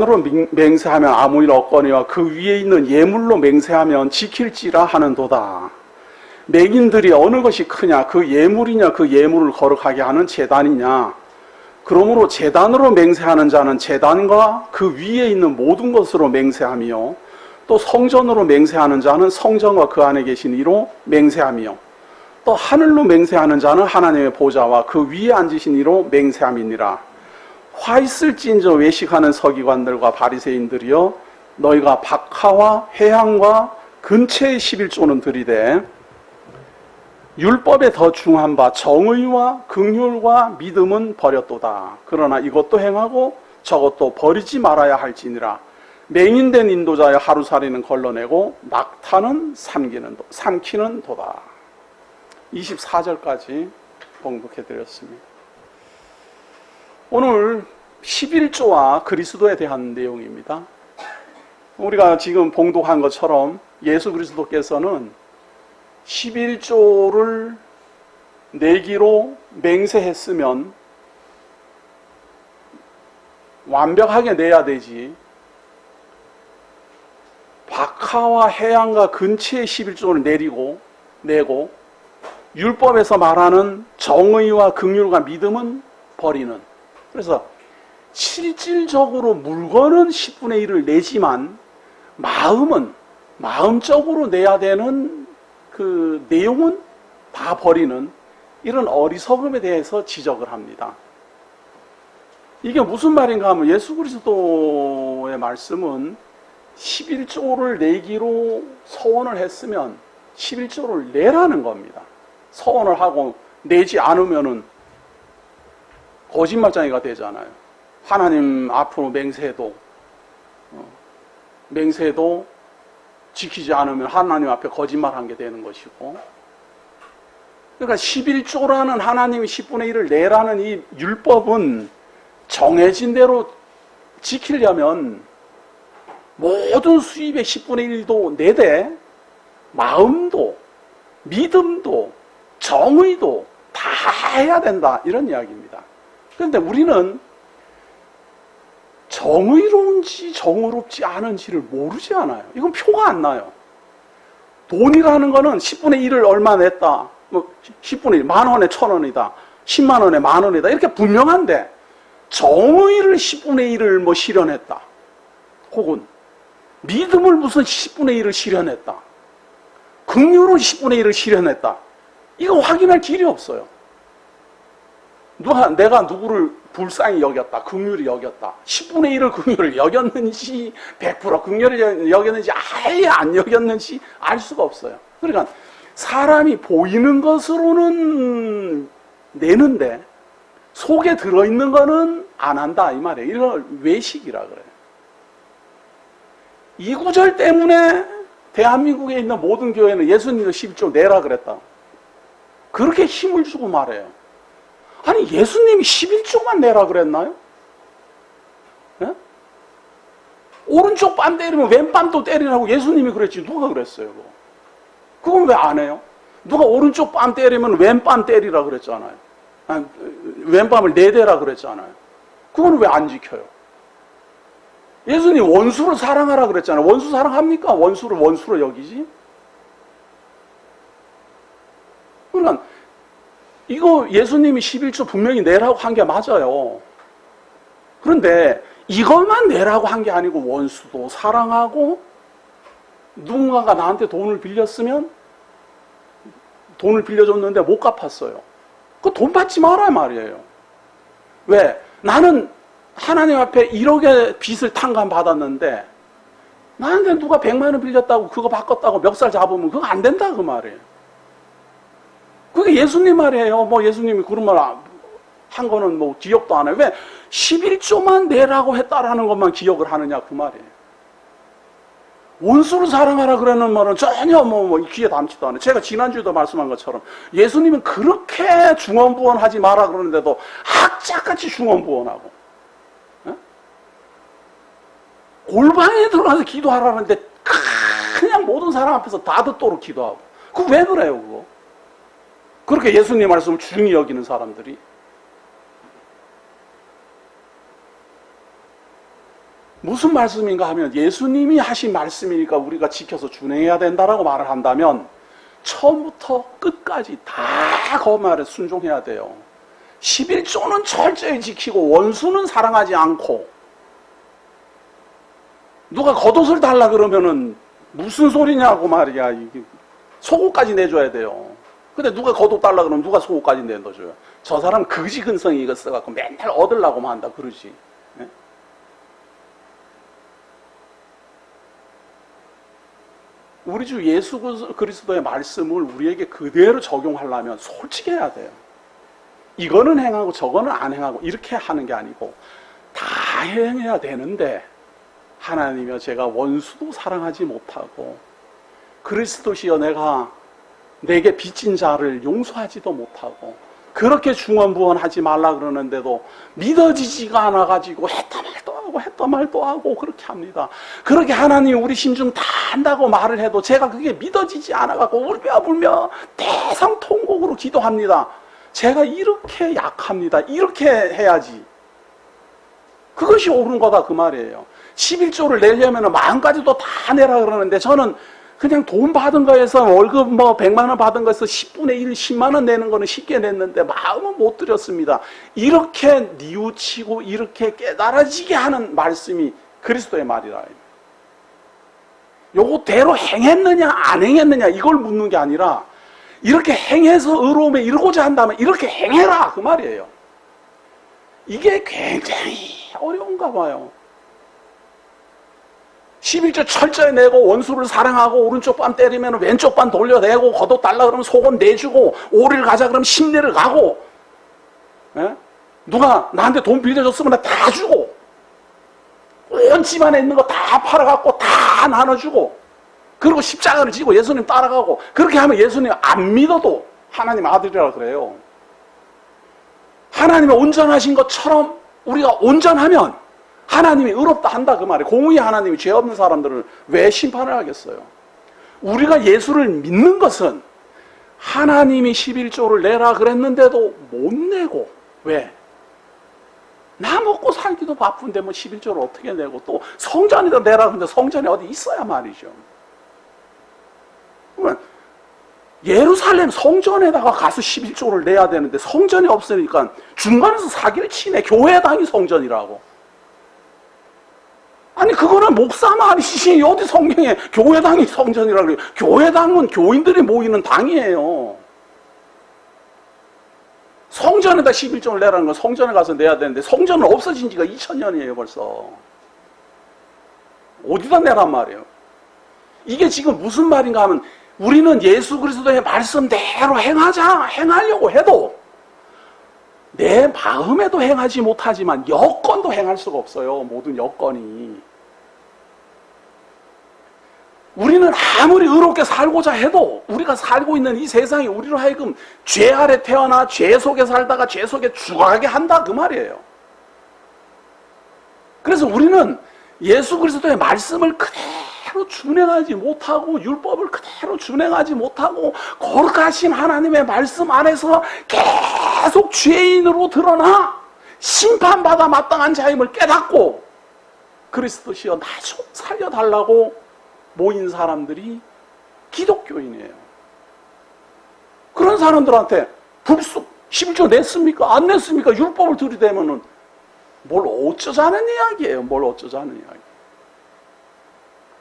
으로 맹세하면 아무 일 없거니와 그 위에 있는 예물로 맹세하면 지킬지라 하는도다. 맹인들이 어느 것이 크냐? 그 예물이냐? 그 예물을 거룩하게 하는 제단이냐? 그러므로 제단으로 맹세하는 자는 제단과 그 위에 있는 모든 것으로 맹세하며 또 성전으로 맹세하는 자는 성전과 그 안에 계신 이로 맹세하며 또 하늘로 맹세하는 자는 하나님의 보좌와 그 위에 앉으신 이로 맹세함이니라. 화 있을진저 외식하는 서기관들과 바리새인들이여, 너희가 박하와 회향과 근체의 11조는 들이되 율법에 더 중한 바 정의와 긍휼과 믿음은 버렸도다. 그러나 이것도 행하고 저것도 버리지 말아야 할지니라. 맹인된 인도자의 하루살이는 걸러내고 낙타는 삼키는 도다. 24절까지 봉독해드렸습니다. 오늘 11조와 그리스도에 대한 내용입니다. 우리가 지금 봉독한 것처럼 예수 그리스도께서는 11조를 내기로 맹세했으면 완벽하게 내야 되지, 박하와 해양과 근치의 11조를 내고 율법에서 말하는 정의와 긍휼과 믿음은 버리는, 그래서 실질적으로 물건은 10분의 1을 내지만 마음적으로 내야 되는 그 내용은 다 버리는 이런 어리석음에 대해서 지적을 합니다. 이게 무슨 말인가 하면 예수 그리스도의 말씀은 11조를 내기로 서원을 했으면 11조를 내라는 겁니다. 서원을 하고 내지 않으면은 거짓말쟁이가 되잖아요. 하나님 앞으로 맹세해도 지키지 않으면 하나님 앞에 거짓말한 게 되는 것이고, 그러니까 11조라는 하나님이 10분의 1을 내라는 이 율법은 정해진 대로 지키려면 모든 수입의 10분의 1도 내되 마음도 믿음도 정의도 다 해야 된다, 이런 이야기입니다. 그런데 우리는 정의로운지 정의롭지 않은지를 모르지 않아요. 이건 표가 안 나요. 돈이라는 거는 10분의 1을 얼마 냈다, 10분의 1, 10,000원에 1,000원이다, 10만 원에 10,000원이다, 이렇게 분명한데 정의를 10분의 1을 실현했다, 혹은 믿음을 무슨 10분의 1을 실현했다, 긍휼을 10분의 1을 실현했다, 이거 확인할 길이 없어요. 내가 누구를 불쌍히 여겼다, 긍휼히 여겼다, 10분의 1을 긍휼을 여겼는지 100% 긍휼히 여겼는지 아예 안 여겼는지 알 수가 없어요. 그러니까 사람이 보이는 것으로는 내는데 속에 들어있는 거는 안 한다, 이 말이에요. 이걸 외식이라 그래요. 이 구절 때문에 대한민국에 있는 모든 교회는 예수님도 11조 내라 그랬다, 그렇게 힘을 주고 말해요. 아니, 예수님이 11조만 내라 그랬나요? 네? 오른쪽 뺨 때리면 왼뺨도 때리라고 예수님이 그랬지 누가 그랬어요? 그건 왜 안 해요? 누가 오른쪽 뺨 때리면 왼뺨 때리라 그랬잖아요. 아니, 왼뺨을 내대라 그랬잖아요. 그건 왜 안 지켜요? 예수님 원수를 사랑하라 그랬잖아요. 원수 사랑합니까? 원수를 원수로 여기지? 그러니까 이거 예수님이 11조 분명히 내라고 한 게 맞아요. 그런데 이것만 내라고 한 게 아니고 원수도 사랑하고, 누군가가 나한테 돈을 빌렸으면 돈을 빌려줬는데 못 갚았어요. 그 돈 받지 마라 말이에요. 왜? 나는 하나님 앞에 1억의 빚을 탕감받았는데 나한테 누가 100만 원 빌렸다고 그거 바꿨다고 멱살 잡으면 그거 안 된다, 그 말이에요. 그게 예수님 말이에요. 예수님이 그런 말 한 거는 기억도 안 해요. 왜? 11조만 내라고 했다라는 것만 기억을 하느냐, 그 말이에요. 원수를 사랑하라 그러는 말은 전혀 귀에 담지도 않아요. 제가 지난주에도 말씀한 것처럼 예수님은 그렇게 중언부언하지 마라 그러는데도 학자같이 중언부언하고, 골방에 들어가서 기도하라는데 그냥 모든 사람 앞에서 다 듣도록 기도하고. 그거 왜 그래요, 그거? 그렇게 예수님 말씀을 중히 여기는 사람들이. 무슨 말씀인가 하면 예수님이 하신 말씀이니까 우리가 지켜서 준행해야 된다라고 말을 한다면 처음부터 끝까지 다 그 말에 순종해야 돼요. 11조는 철저히 지키고 원수는 사랑하지 않고, 누가 겉옷을 달라 그러면은 무슨 소리냐고 말이야. 이게 속옷까지 내줘야 돼요. 근데 누가 겉옷 달라 그러면 누가 속옷까지 내줘요. 저 사람 거지 근성이 이거 써갖고 맨날 얻으려고만 한다 그러지. 네? 우리 주 예수 그리스도의 말씀을 우리에게 그대로 적용하려면 솔직히 해야 돼요. 이거는 행하고 저거는 안 행하고 이렇게 하는 게 아니고 다 행해야 되는데, 하나님이여 제가 원수도 사랑하지 못하고 그리스도시여 내게 빚진 자를 용서하지도 못하고 그렇게 중언부언하지 말라 그러는데도 믿어지지가 않아가지고 했다 말도 하고 그렇게 합니다. 그렇게 하나님이 우리 심중 다 한다고 말을 해도 제가 그게 믿어지지 않아가지고 울며 대성통곡으로 기도합니다. 제가 이렇게 약합니다. 이렇게 해야지. 그것이 옳은 거다 그 말이에요. 11조를 내려면 마음까지도 다 내라 그러는데, 저는 그냥 돈 받은 거에서 월급 100만 원 받은 거에서 10분의 1, 10만 원 내는 거는 쉽게 냈는데 마음은 못 드렸습니다. 이렇게 뉘우치고 이렇게 깨달아지게 하는 말씀이 그리스도의 말이라. 요거대로 행했느냐 안 행했느냐 이걸 묻는 게 아니라, 이렇게 행해서 의로움에 이르고자 한다면 이렇게 행해라 그 말이에요. 이게 굉장히 어려운가 봐요. 11조 철저히 내고 원수를 사랑하고 오른쪽 반 때리면 왼쪽 반 돌려내고 겉옷 달라 그러면 속옷 내주고 오리를 가자 그러면 10리를 가고, 예? 누가 나한테 돈 빌려줬으면 다 주고, 온 집안에 있는 거 다 팔아갖고 다 나눠주고, 그리고 십자가를 지고 예수님 따라가고, 그렇게 하면 예수님 안 믿어도 하나님 아들이라 그래요. 하나님이 온전하신 것처럼 우리가 온전하면 하나님이 의롭다 한다 그 말이에요. 공의 하나님이 죄 없는 사람들을 왜 심판을 하겠어요? 우리가 예수를 믿는 것은 하나님이 11조를 내라 그랬는데도 못 내고, 왜? 나 먹고 살기도 바쁜데 11조를 어떻게 내고, 또 성전에다 내라 그러는데 성전에 어디 있어야 말이죠. 그러면 예루살렘 성전에다가 가서 11조를 내야 되는데 성전이 없으니까 중간에서 사기를 치네. 교회당이 성전이라고. 아니 그거는 목사 말이지, 어디 성경에 교회당이 성전이라고 그래요. 교회당은 교인들이 모이는 당이에요. 성전에다 11조를 내라는 건 성전에 가서 내야 되는데 성전은 없어진 지가 2000년이에요 벌써. 어디다 내란 말이에요. 이게 지금 무슨 말인가 하면, 우리는 예수 그리스도의 말씀대로 행하려고 해도 내 마음에도 행하지 못하지만 여건도 행할 수가 없어요. 모든 여건이. 우리는 아무리 의롭게 살고자 해도 우리가 살고 있는 이 세상이 우리로 하여금 죄 아래 태어나 죄 속에 살다가 죄 속에 죽어가게 한다 그 말이에요. 그래서 우리는 예수 그리스도의 말씀을 그대로 준행하지 못하고, 율법을 그대로 준행하지 못하고, 거룩하신 하나님의 말씀 안에서 계속 죄인으로 드러나 심판받아 마땅한 자임을 깨닫고 그리스도시여 나 좀 살려달라고 모인 사람들이 기독교인이에요. 그런 사람들한테 불쑥 11조 냈습니까? 안 냈습니까? 율법을 들이대면은 뭘 어쩌자는 이야기예요. 뭘 어쩌자는 이야기.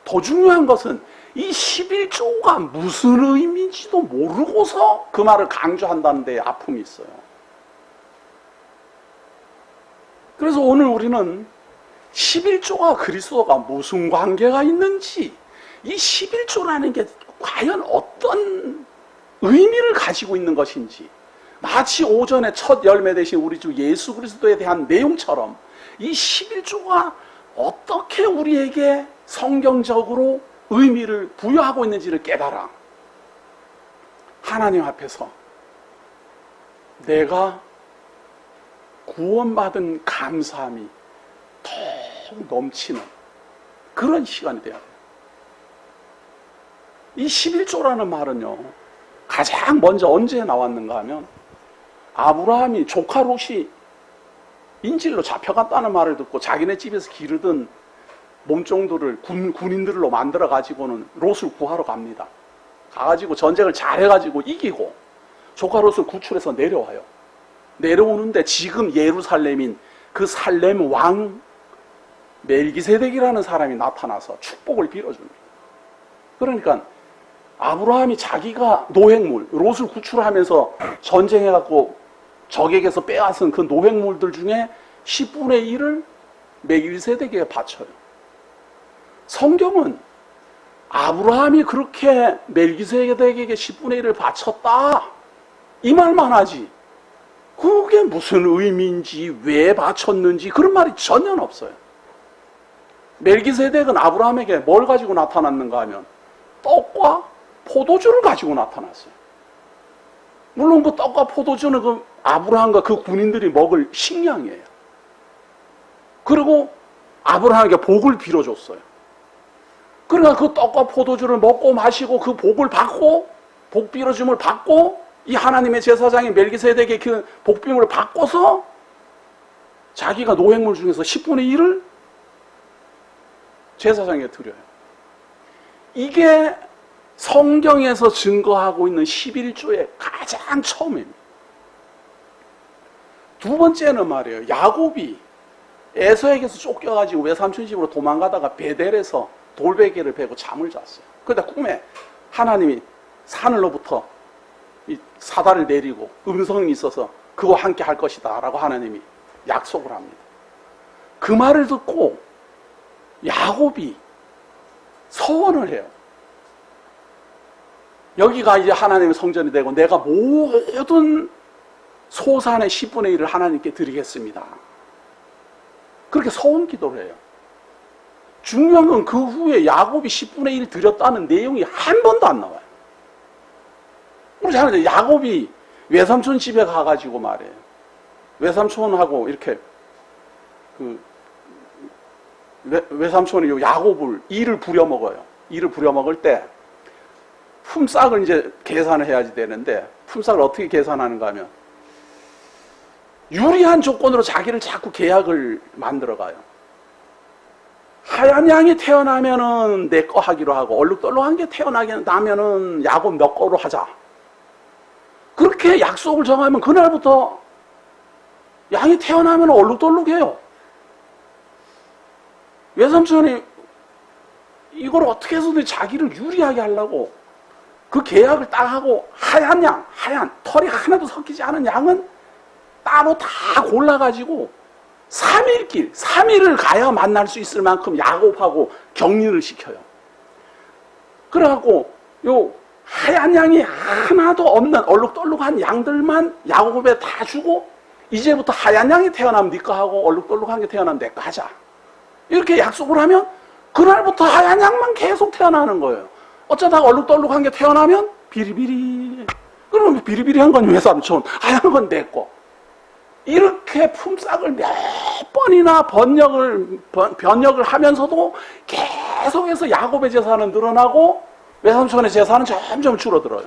더 중요한 것은 이 11조가 무슨 의미인지도 모르고서 그 말을 강조한다는 데에 아픔이 있어요. 그래서 오늘 우리는 11조와 그리스도가 무슨 관계가 있는지, 이 11조라는 게 과연 어떤 의미를 가지고 있는 것인지, 마치 오전에 첫 열매 되신 우리 주 예수 그리스도에 대한 내용처럼 이 11조가 어떻게 우리에게 성경적으로 의미를 부여하고 있는지를 깨달아 하나님 앞에서 내가 구원받은 감사함이 더욱 넘치는 그런 시간이 돼야 돼요. 이 11조라는 말은요, 가장 먼저 언제 나왔는가 하면 아브라함이 조카 롯이 인질로 잡혀갔다는 말을 듣고 자기네 집에서 기르던 몸종들을 군인들로 만들어 가지고는 롯을 구하러 갑니다. 가가지고 전쟁을 잘 해가지고 이기고 조카 롯을 구출해서 내려와요. 내려오는데 지금 예루살렘인 그 살렘 왕 멜기세덱이라는 사람이 나타나서 축복을 빌어줍니다. 그러니까 아브라함이 자기가 노획물, 롯을 구출하면서 전쟁해갖고 적에게서 빼앗은 그 노획물들 중에 10분의 1을 멜기세덱에게 바쳐요. 성경은 아브라함이 그렇게 멜기세덱에게 10분의 1을 바쳤다 이 말만 하지 그게 무슨 의미인지 왜 바쳤는지 그런 말이 전혀 없어요. 멜기세덱은 아브라함에게 뭘 가지고 나타났는가 하면 떡과 포도주를 가지고 나타났어요. 물론 그 떡과 포도주는 그 아브라함과 그 군인들이 먹을 식량이에요. 그리고 아브라함에게 복을 빌어줬어요. 그러니까 그 떡과 포도주를 먹고 마시고 그 복을 받고 복 빌어줌을 받고 이 하나님의 제사장인 멜기세덱의 그 복빔을 바꿔서 자기가 노획물 중에서 10분의 1을 제사장에게 드려요. 이게 성경에서 증거하고 있는 11조의 가장 처음입니다. 두 번째는 말이에요. 야곱이 에서에게서 쫓겨가지고 외삼촌 집으로 도망가다가 베델에서 돌베개를 베고 잠을 잤어요. 그러다 꿈에 하나님이 하늘로부터 이 사다를 내리고 음성이 있어서 그와 함께 할 것이다 라고 하나님이 약속을 합니다. 그 말을 듣고 야곱이 서원을 해요. 여기가 이제 하나님의 성전이 되고 내가 모든 소산의 10분의 1을 하나님께 드리겠습니다. 그렇게 서원 기도를 해요. 중요한 건 그 후에 야곱이 10분의 1 드렸다는 내용이 한 번도 안 나와요. 우리 잘 알죠? 야곱이 외삼촌 집에 가가지고 말이에요. 외삼촌하고 이렇게 외삼촌이 야곱을 이를 부려먹어요. 이를 부려먹을 때 품삯을 이제 계산을 해야지 되는데 품삯을 어떻게 계산하는가 하면 유리한 조건으로 자기를 자꾸 계약을 만들어가요. 하얀 양이 태어나면은 내 거 하기로 하고 얼룩덜룩한 게 태어나면은 야곱 몇 거로 하자. 그렇게 약속을 정하면 그날부터 양이 태어나면 얼룩덜룩해요. 외삼촌이 이걸 어떻게 해서든 자기를 유리하게 하려고 그 계약을 딱 하고 하얀 양, 하얀 털이 하나도 섞이지 않은 양은 따로 다 골라가지고 3일길, 3일을 가야 만날 수 있을 만큼 야곱하고 격리를 시켜요. 그래갖고 요 하얀 양이 하나도 없는 얼룩덜룩한 양들만 야곱에 다 주고 이제부터 하얀 양이 태어나면 네 거 하고 얼룩덜룩한 게 태어나면 내 거 하자. 이렇게 약속을 하면 그날부터 하얀 양만 계속 태어나는 거예요. 어쩌다가 얼룩덜룩한 게 태어나면 비리비리. 그러면 비리비리한 건 외삼촌, 하얀 건 내 거. 이렇게 품삯을 몇 번이나 변역을 하면서도 계속해서 야곱의 재산은 늘어나고 외삼촌의 재산은 점점 줄어들어요.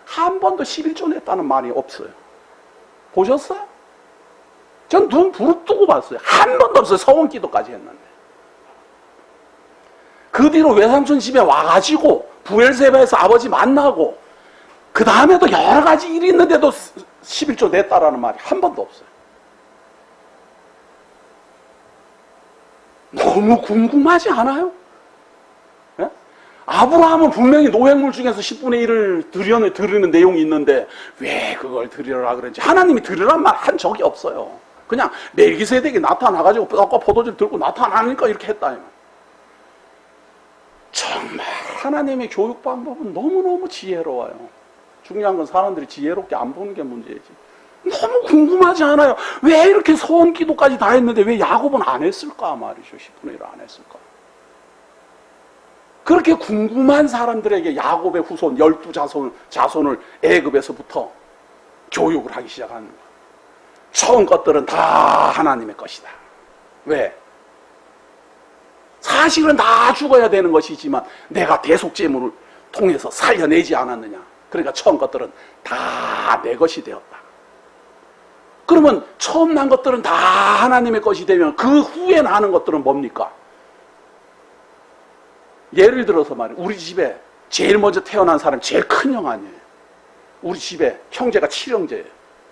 한 번도 11조 냈다는 말이 없어요. 보셨어요? 전 눈 부릅뜨고 봤어요. 한 번도 없어요. 서원기도까지 했는데. 그 뒤로 외삼촌 집에 와가지고 부엘세바에서 아버지 만나고 그 다음에도 여러 가지 일이 있는데도 11조 냈다라는 말이 한 번도 없어요. 너무 궁금하지 않아요? 예? 아브라함은 분명히 노획물 중에서 10분의 1을 드리는 내용이 있는데 왜 그걸 드리라 그런지 하나님이 드리란 말 한 적이 없어요. 그냥 멜기세덱이 나타나가지고 떡과 포도주를 들고 나타나니까 이렇게 했다. 정말 하나님의 교육 방법은 너무너무 지혜로워요. 중요한 건 사람들이 지혜롭게 안 보는 게 문제지. 너무 궁금하지 않아요? 왜 이렇게 소원 기도까지 다 했는데 왜 야곱은 안 했을까 말이죠. 10분의 1을 안 했을까? 그렇게 궁금한 사람들에게 야곱의 후손 12자손을 애굽에서부터 교육을 하기 시작하는 거예요. 처음 것들은 다 하나님의 것이다. 왜? 사실은 다 죽어야 되는 것이지만 내가 대속제물을 통해서 살려내지 않았느냐. 그러니까 처음 것들은 다 내 것이 되었다. 그러면 처음 난 것들은 다 하나님의 것이 되면 그 후에 나는 것들은 뭡니까? 예를 들어서 말이에요. 우리 집에 제일 먼저 태어난 사람이 제일 큰 형 아니에요. 우리 집에 형제가 7형제예요.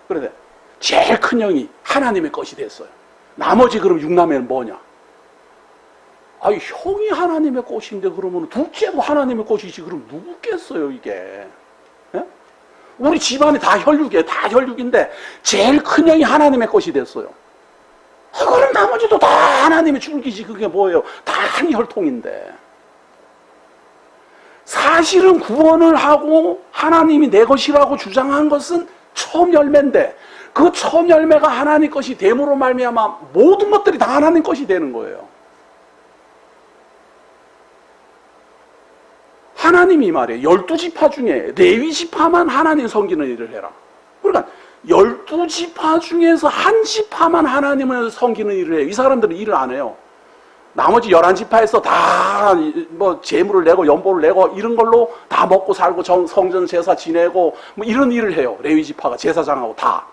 그런데 제일 큰 형이 하나님의 것이 됐어요. 나머지 그럼 6남매는 뭐냐? 아니, 형이 하나님의 것인데 그러면 둘째도 하나님의 것이지. 그럼 누구겠어요, 이게? 예? 우리 집안이 다 혈육이에요. 다 혈육인데 제일 큰 형이 하나님의 것이 됐어요. 그럼 나머지도 다 하나님의 줄기지. 그게 뭐예요? 다 한 혈통인데. 사실은 구원을 하고 하나님이 내 것이라고 주장한 것은 처음 열매인데 그 처음 열매가 하나님 것이 됨으로 말미암아 모든 것들이 다 하나님 것이 되는 거예요. 하나님이 말이에요. 12지파 중에 레위지파만 하나님 섬기는 일을 해라. 그러니까 12지파 중에서 한 지파만 하나님을 섬기는 일을 해요. 이 사람들은 일을 안 해요. 나머지 11지파에서 다 뭐 재물을 내고 연보를 내고 이런 걸로 다 먹고 살고 성전 제사 지내고 뭐 이런 일을 해요. 레위지파가 제사장하고 다.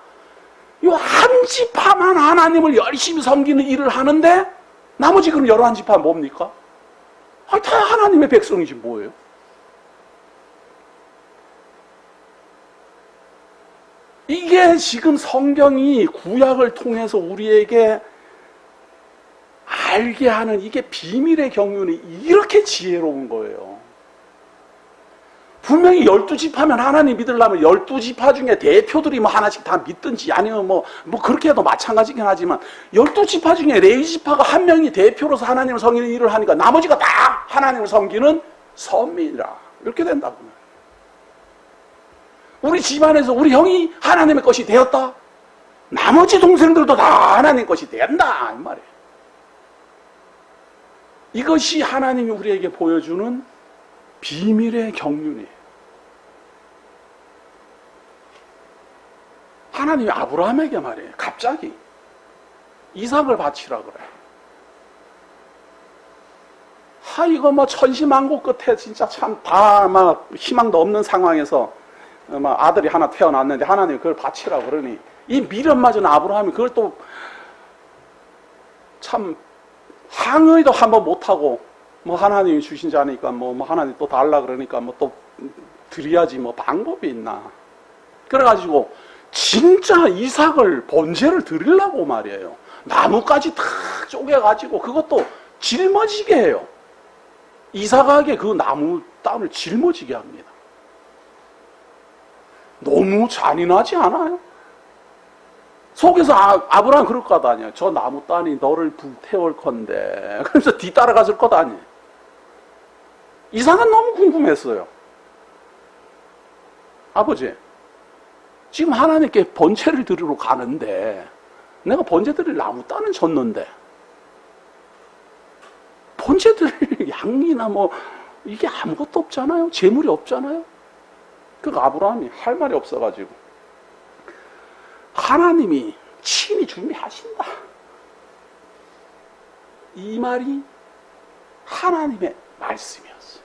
이 한 지파만 하나님을 열심히 섬기는 일을 하는데 나머지 그럼 11지파 뭡니까? 아니, 다 하나님의 백성이지 뭐예요? 이게 지금 성경이 구약을 통해서 우리에게 알게 하는 이게 비밀의 경륜이 이렇게 지혜로운 거예요. 분명히 12지파면 하나님 믿으려면 12지파 중에 대표들이 뭐 하나씩 다 믿든지 아니면 뭐 그렇게 해도 마찬가지긴 하지만 12지파 중에 레위지파가 한 명이 대표로서 하나님을 섬기는 일을 하니까 나머지가 다 하나님을 섬기는 선민이라 이렇게 된다고. 우리 집안에서 우리 형이 하나님의 것이 되었다. 나머지 동생들도 다 하나님 것이 된다 이 말이에요. 이것이 하나님이 우리에게 보여주는 비밀의 경륜이에요. 하나님이 아브라함에게 말이에요. 갑자기 이삭을 바치라 그래요. 이거 뭐 천시만고 끝에 진짜 참 다 막 희망도 없는 상황에서 막 아들이 하나 태어났는데 하나님이 그걸 바치라 그러니 이 미련맞은 아브라함이 그걸 또 참 항의도 한번 못하고 뭐 하나님이 주신 자니까 뭐 하나님 또 달라 그러니까 뭐 또 드려야지 뭐 방법이 있나. 그래가지고 진짜 이삭을 번제를 드리려고 말이에요. 나무까지 다 쪼개가지고 그것도 짊어지게 해요. 이삭에게 그 나무 땅을 짊어지게 합니다. 너무 잔인하지 않아요? 속에서 아브라함 그럴 것 아니에요. 저 나무 따니 너를 불태울 건데. 그래서 뒤따라갔을 것 아니에요. 이삭은 너무 궁금했어요. 아버지, 지금 하나님께 번제를 드리러 가는데 내가 번제 드릴 나무 따는 줬는데 번제 드릴 양이나 뭐 이게 아무것도 없잖아요. 재물이 없잖아요. 그러니까 아브라함이 할 말이 없어가지고 하나님이 친히 준비하신다. 이 말이 하나님의 말씀이었어요.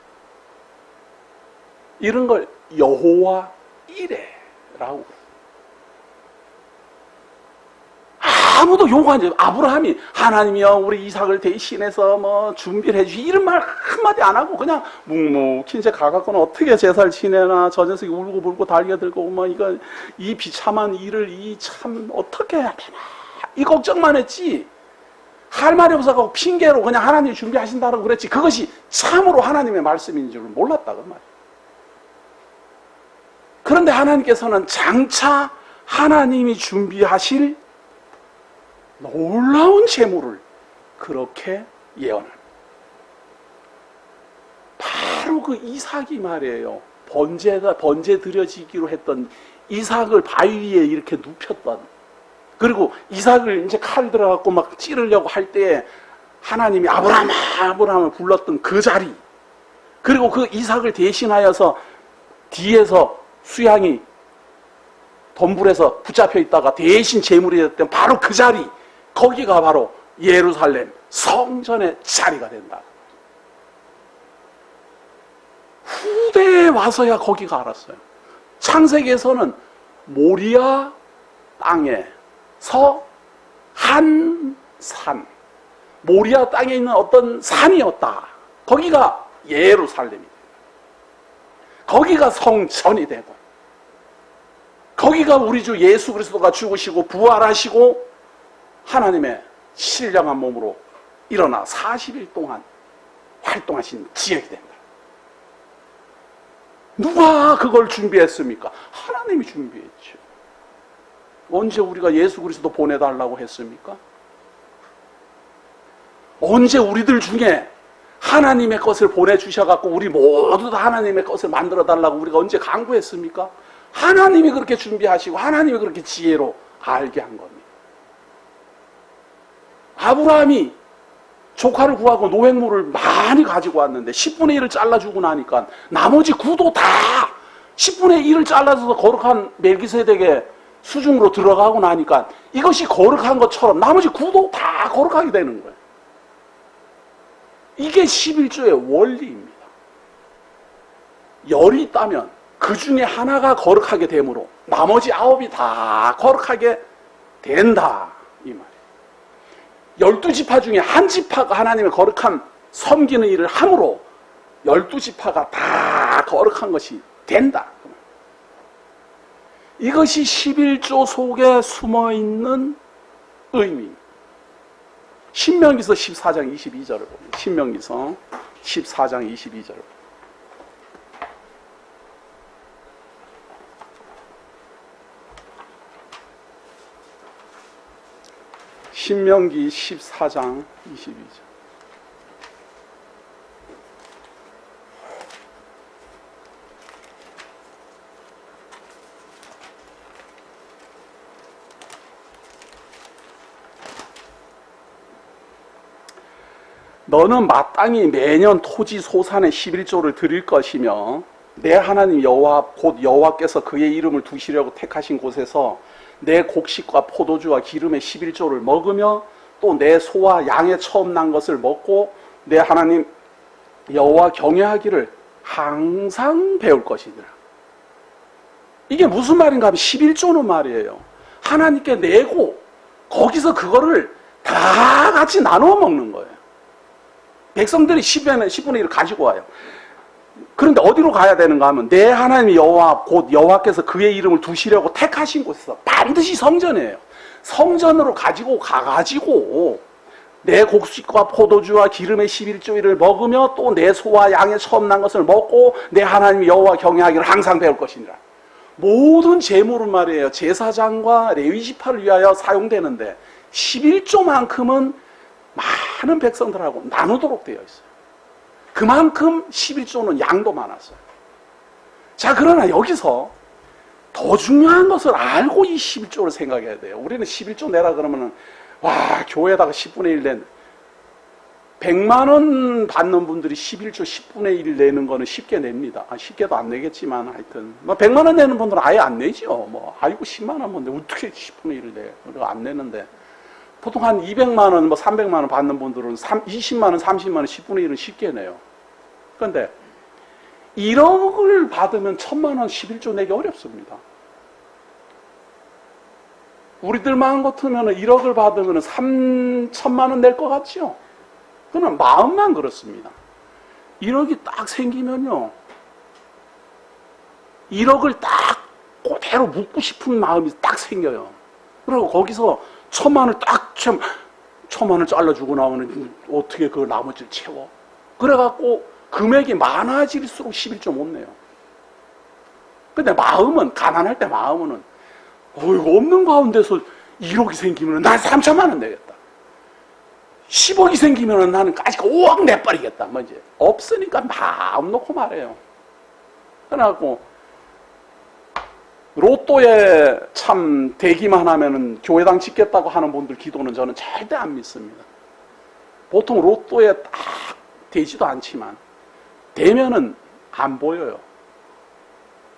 이런 걸 여호와 이레라고. 아무도 요구하지. 아브라함이 하나님이여 우리 이삭을 대신해서 뭐 준비를 해주시 이런 말 한마디 안 하고 그냥 묵묵히 이제 가갖고는 어떻게 제사를 지내나 저 녀석이 울고불고 달려들고 뭐 이거 이 비참한 일을 이 참 어떻게 해야 되나 이 걱정만 했지. 할 말이 없어서 핑계로 그냥 하나님이 준비하신다고 그랬지. 그것이 참으로 하나님의 말씀인 줄은 몰랐다 그 말이에요. 그런데 하나님께서는 장차 하나님이 준비하실 놀라운 재물을 그렇게 예언합니다. 바로 그 이삭이 말이에요. 번제 드려지기로 했던 이삭을 바위 위에 이렇게 눕혔던, 그리고 이삭을 이제 칼 들어갖고 막 찌르려고 할 때에 하나님이 아브라함, 아브라함을 불렀던 그 자리, 그리고 그 이삭을 대신하여서 뒤에서 수양이 덤불에서 붙잡혀 있다가 대신 제물이 됐던 바로 그 자리, 거기가 바로 예루살렘 성전의 자리가 된다. 후대에 와서야 거기가 알았어요. 창세기에서는 모리아 땅에서 한 산, 모리아 땅에 있는 어떤 산이었다. 거기가 예루살렘이 되고, 거기가 성전이 되고, 거기가 우리 주 예수 그리스도가 죽으시고 부활하시고 하나님의 신령한 몸으로 일어나 40일 동안 활동하신 지역이 된다. 누가 그걸 준비했습니까? 하나님이 준비했죠. 언제 우리가 예수 그리스도 보내달라고 했습니까? 언제 우리들 중에 하나님의 것을 보내주셔갖고 우리 모두 다 하나님의 것을 만들어달라고 우리가 언제 강구했습니까? 하나님이 그렇게 준비하시고 하나님이 그렇게 지혜로 알게 한 겁니다. 아브라함이 조카를 구하고 노획물을 많이 가지고 왔는데 10분의 1을 잘라주고 나니까 나머지 9도 다 10분의 1을 잘라줘서 거룩한 멜기세덱의 수중으로 들어가고 나니까 이것이 거룩한 것처럼 나머지 9도 다 거룩하게 되는 거예요. 이게 11조의 원리입니다. 열이 있다면 그 중에 하나가 거룩하게 되므로 나머지 9이 다 거룩하게 된다, 이 말이에요. 12지파 중에 한 지파가 하나님의 거룩한 섬기는 일을 함으로 12지파가 다 거룩한 것이 된다. 이것이 11조 속에 숨어있는 의미입니다. 신명기서 14장 22절을 봅니다. 신명기서 14장 22절을 봅니다. 신명기 14장 22절. 너는 마땅히 매년 토지 소산의 11조를 드릴 것이며 내 하나님 여호와 곧 여호와께서 그의 이름을 두시려고 택하신 곳에서 내 곡식과 포도주와 기름의 11조를 먹으며 또 내 소와 양의 처음 난 것을 먹고 내 하나님 여호와 경외하기를 항상 배울 것이니라. 이게 무슨 말인가 하면 11조는 말이에요. 하나님께 내고 거기서 그거를 다 같이 나누어 먹는 거예요. 백성들이 10분의 1을 가지고 와요. 그런데 어디로 가야 되는가 하면 내 하나님 여호와 곧 여호와께서 그의 이름을 두시려고 택하신 곳에서 반드시 성전이에요. 성전으로 가지고 가가지고 내 곡식과 포도주와 기름의 11조를 먹으며 또 내 소와 양의 처음 난 것을 먹고 내 하나님 여호와 경외하기를 항상 배울 것이니라. 모든 제물은 말이에요. 제사장과 레위지파를 위하여 사용되는데 11조만큼은 많은 백성들하고 나누도록 되어 있어요. 그만큼 11조는 양도 많았어요. 자, 그러나 여기서 더 중요한 것을 알고 이 11조를 생각해야 돼요. 우리는 11조 내라 그러면은, 와, 교회에다가 10분의 1 낸, 100만 원 받는 분들이 11조 10분의 1 내는 거는 쉽게 냅니다. 쉽게도 안 내겠지만, 하여튼. 100만 원 내는 분들은 아예 안 내죠. 아이고, 10만 원 뭔데, 어떻게 10분의 1을 내? 우리가 안 내는데. 보통 한 200만 원, 300만 원 받는 분들은 20만 원, 30만 원, 10분의 1은 쉽게 내요. 그런데 1억을 받으면 1000만 원 11조 내기 어렵습니다. 우리들 마음 같으면 1억을 받으면 3천만 원 낼 것 같죠? 그건 마음만 그렇습니다. 1억이 딱 생기면요, 1억을 딱 그대로 묻고 싶은 마음이 딱 생겨요. 그리고 거기서 1000만 원을 딱 1000만 원을 잘라주고 나오면 어떻게 그 나머지를 채워? 그래갖고 금액이 많아질수록 11조 못 내요. 근데 마음은, 가난할 때 마음은, 이거 없는 가운데서 1억이 생기면 난 3천만 원 내겠다. 10억이 생기면 나는 까짓 5억 내버리겠다. 뭐 이제 없으니까 마음 놓고 말해요. 그래갖고 로또에 참 되기만 하면은 교회당 짓겠다고 하는 분들 기도는 저는 절대 안 믿습니다. 보통 로또에 딱 되지도 않지만 되면은 안 보여요.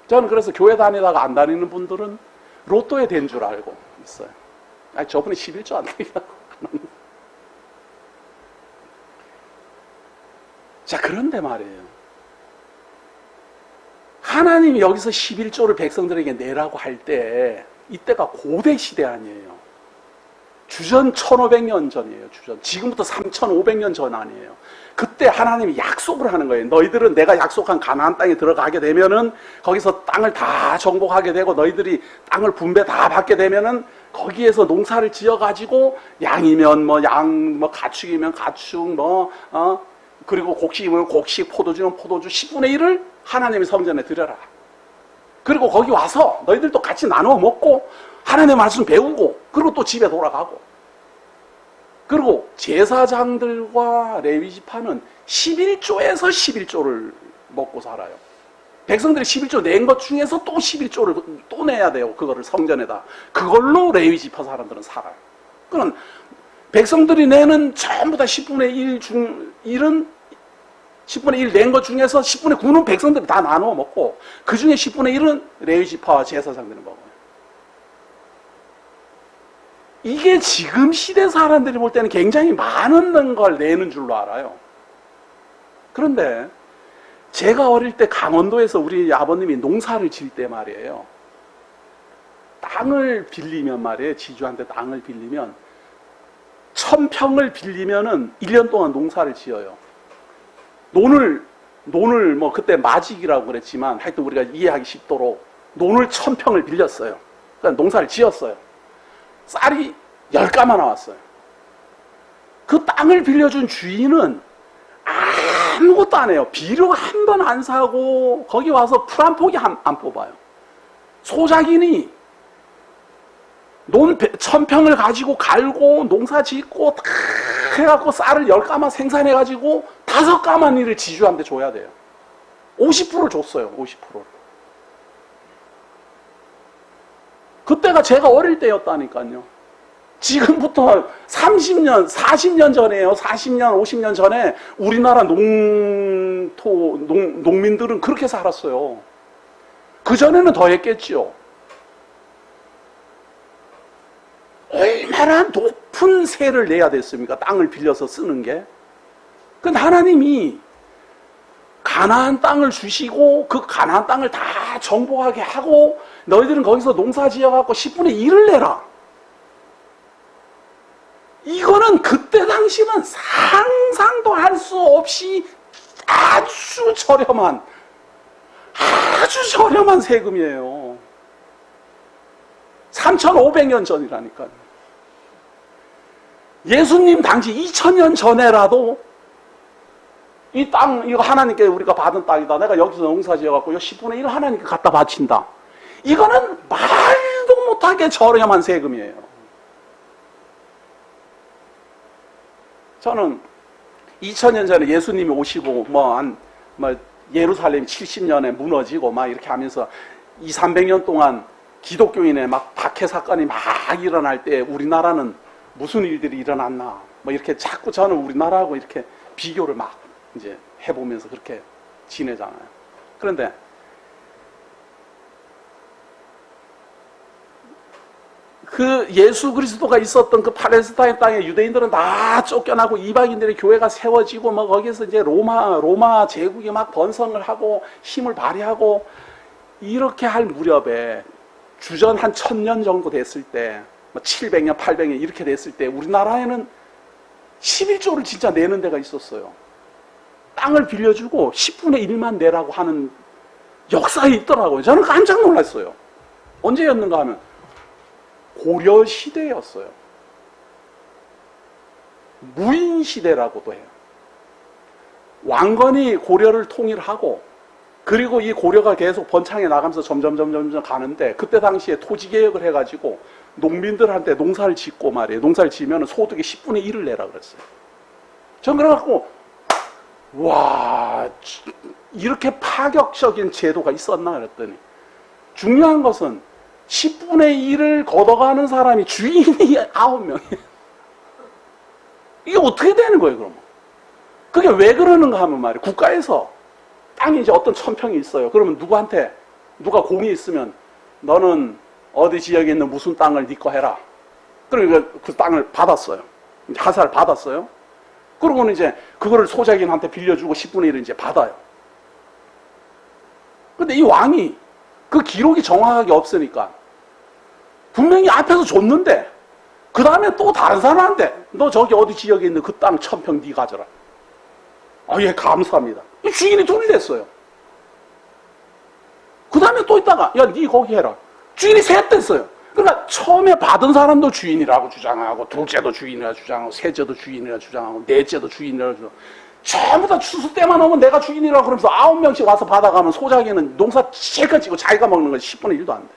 저는 그래서 교회 다니다가 안 다니는 분들은 로또에 된 줄 알고 있어요. 저분이 11조 안 되겠다고. 자, 그런데 말이에요. 하나님이 여기서 11조를 백성들에게 내라고 할 때, 이때가 고대 시대 아니에요. 주전 1500년 전이에요. 지금부터 3500년 전 아니에요. 그때 그때 하나님이 약속을 하는 거예요. 너희들은 내가 약속한 가나안 땅에 들어가게 되면은 거기서 땅을 다 정복하게 되고 너희들이 땅을 분배 다 받게 되면은 거기에서 농사를 지어가지고 양이면 뭐 양, 뭐 가축이면 가축, 그리고 곡식이면 곡식, 포도주면 포도주 10분의 1을 하나님의 성전에 드려라. 그리고 거기 와서 너희들도 같이 나누어 먹고 하나님의 말씀 배우고 그리고 또 집에 돌아가고. 그리고 제사장들과 레위 지파는 11조에서 11조를 먹고 살아요. 백성들이 11조 낸 것 중에서 또 11조를 또 내야 돼요. 그거를 성전에다. 그걸로 레위 지파 사람들은 살아요. 그럼 백성들이 내는 전부 다 10분의 1 중 1은 10분의 1 낸 것 중에서 10분의 9는 백성들이 다 나누어 먹고 그 중에 10분의 1은 레위 지파와 제사장들이 먹어요. 이게 지금 시대 사람들이 볼 때는 굉장히 많은 걸 내는 줄로 알아요. 그런데 제가 어릴 때 강원도에서 우리 아버님이 농사를 지을 때 말이에요. 땅을 빌리면 말이에요. 지주한테 땅을 빌리면 1000평을 빌리면은 1년 동안 농사를 지어요. 논을 뭐 그때 마직이라고 그랬지만 하여튼 우리가 이해하기 쉽도록 논을 1000평을 빌렸어요. 그러니까 농사를 지었어요. 쌀이 10가마 나왔어요. 그 땅을 빌려준 주인은 아무것도 안 해요. 비료 한 번 안 사고 거기 와서 풀 한 포기 안 뽑아요. 소작인이 논 1000평을 가지고 갈고 농사 짓고 다 해갖고 쌀을 10가마 생산해가지고 5가마니를 지주한테 줘야 돼요. 50%를 줬어요. 50%를. 그때가 제가 어릴 때였다니까요. 지금부터 30년, 40년 전에요. 40년, 50년 전에 우리나라 농민들은 그렇게 살았어요. 그전에는 더 했겠죠. 얼마나 높은 세를 내야 됐습니까? 땅을 빌려서 쓰는 게. 근데 하나님이 가나안 땅을 주시고 그 가나안 땅을 다 정복하게 하고 너희들은 거기서 농사 지어갖고 10분의 1을 내라. 이거는 그때 당시는 상상도 할 수 없이 아주 저렴한 세금이에요. 3500년 전이라니까요. 예수님 당시 2000년 전에라도 이 땅, 이거 하나님께 우리가 받은 땅이다. 내가 여기서 농사 지어갖고 10분의 1 하나님께 갖다 바친다. 이거는 말도 못하게 저렴한 세금이에요. 저는 2000년 전에 예수님이 오시고 예루살렘 70년에 무너지고 막 이렇게 하면서 200~300년 동안 기독교인의 막 박해 사건이 막 일어날 때 우리나라는 무슨 일들이 일어났나 뭐 이렇게 자꾸 저는 우리나라하고 이렇게 비교를 막 이제 해보면서 그렇게 지내잖아요. 그런데 그 예수 그리스도가 있었던 그 팔레스타인 땅에 유대인들은 다 쫓겨나고 이방인들의 교회가 세워지고 뭐 거기에서 이제 로마 제국이 막 번성을 하고 힘을 발휘하고 이렇게 할 무렵에 주전 한 1000년 정도 됐을 때, 뭐 700년, 800년 이렇게 됐을 때 우리나라에는 11조를 진짜 내는 데가 있었어요. 땅을 빌려주고 10분의 1만 내라고 하는 역사에 있더라고요. 저는 깜짝 놀랐어요. 언제였는가 하면 고려 시대였어요. 무인 시대라고도 해요. 왕건이 고려를 통일하고 그리고 이 고려가 계속 번창해 나가면서 점점 가는데 그때 당시에 토지개혁을 해가지고 농민들한테 농사를 짓고 말이에요. 농사를 지으면 소득의 10분의 1을 내라 그랬어요. 전 그래갖고 와 이렇게 파격적인 제도가 있었나 그랬더니 중요한 것은 10분의 1을 걷어가는 사람이 주인이 9명이에요. 이게 어떻게 되는 거예요, 그러면? 그게 왜 그러는가 하면 말이에요. 국가에서 땅이 이제 어떤 1000평이 있어요. 그러면 누가 공이 있으면 너는 어디 지역에 있는 무슨 땅을 네 거 해라. 그러니까 그 땅을 받았어요. 하사를 받았어요. 그러고는 이제 그거를 소작인한테 빌려주고 10분의 1을 이제 받아요. 근데 이 왕이 그 기록이 정확하게 없으니까 분명히 앞에서 줬는데 그 다음에 또 다른 사람한테 너 저기 어디 지역에 있는 그 땅 1000평 네 가져라. 예, 감사합니다. 주인이 둘이 됐어요. 그 다음에 또 있다가, 야, 니 거기 해라. 주인이 셋 됐어요. 그러니까 처음에 받은 사람도 주인이라고 주장하고, 둘째도 주인이라고 주장하고, 셋째도 주인이라고 주장하고, 넷째도 주인이라고 주장하고, 전부 다 추수 때만 오면 내가 주인이라고 그러면서 9명씩 와서 받아가면 소작이는 농사 실컷 지고 자기가 먹는 건 10분의 1도 안 돼.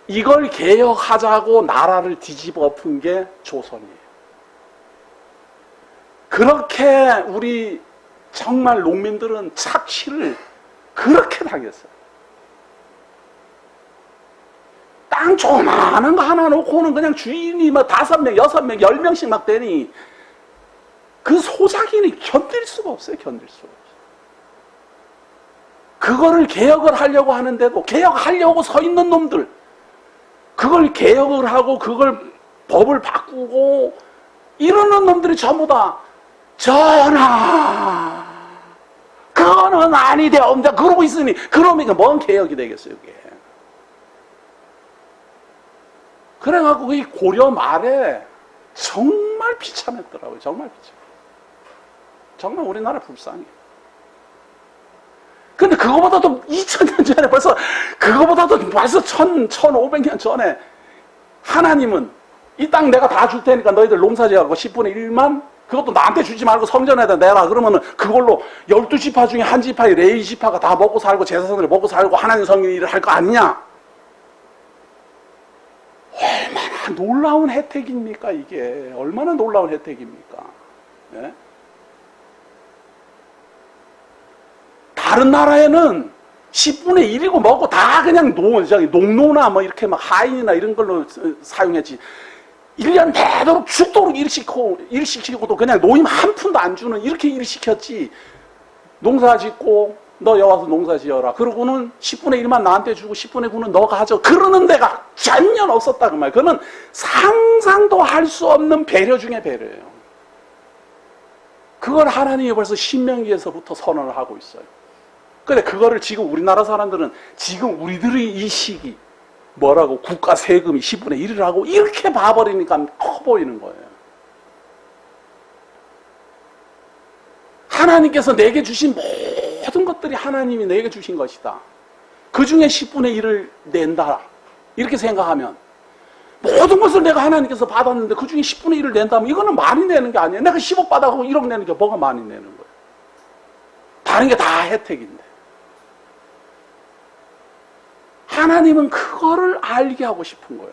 이걸 개혁하자고 나라를 뒤집어 엎은 게 조선이에요. 그렇게 우리 정말 농민들은 착취를 그렇게 당했어요. 땅 조그마한 거 하나 놓고는 그냥 주인이 뭐 5명, 6명, 10명씩 막 되니 그 소작인이 견딜 수가 없어요. 견딜 수가 없어요. 그거를 개혁을 하려고 하는데도 개혁하려고 서 있는 놈들, 그걸 개혁을 하고 그걸 법을 바꾸고 이러는 놈들이 전부 다 전하 그거는 아니되옵니다 그러고 있으니 그러면 뭔 개혁이 되겠어요 그게. 그래갖고 이 고려 말에 정말 비참했더라고요. 정말 비참. 정말 우리나라 불쌍해. 근데 그거보다도 2000년 전에 벌써 그거보다도 벌써 1500년 전에 하나님은 이 땅 내가 다 줄 테니까 너희들 농사지어갖고 10분의 1만 그것도 나한테 주지 말고 성전에다 내라. 그러면은 그걸로 12지파 중에 한 지파의 레위 지파가 다 먹고 살고 제사장들이 먹고 살고 하나님 성령 일을 할 거 아니냐? 얼마나 놀라운 혜택입니까 이게. 얼마나 놀라운 혜택입니까. 네? 다른 나라에는 10분의 1이고 뭐고 다 그냥 농노나 뭐 이렇게 막 하인이나 이런 걸로 사용했지. 1년 되도록 죽도록 일시키고도 그냥 노임 한 푼도 안 주는 이렇게 일을 시켰지. 농사 짓고 너 여와서 농사 지어라. 그러고는 10분의 1만 나한테 주고 10분의 9는 너가 하죠. 그러는 데가 전혀 없었다 그 말. 그는 상상도 할 수 없는 배려 중에 배려예요. 그걸 하나님이 벌써 신명기에서부터 선언을 하고 있어요. 근데 그거를 지금 우리나라 사람들은 지금 우리들의 이 시기 뭐라고 국가 세금이 10분의 1이라고 이렇게 봐버리니까 커 보이는 거예요. 하나님께서 내게 주신 모든 것들이 하나님이 내게 주신 것이다. 그 중에 10분의 1을 낸다. 이렇게 생각하면 모든 것을 내가 하나님께서 받았는데 그 중에 10분의 1을 낸다면 이거는 많이 내는 게 아니에요. 내가 10억 받아가고 1억 내는 게 뭐가 많이 내는 거예요. 다른 게 다 혜택인데. 하나님은 그거를 알게 하고 싶은 거예요.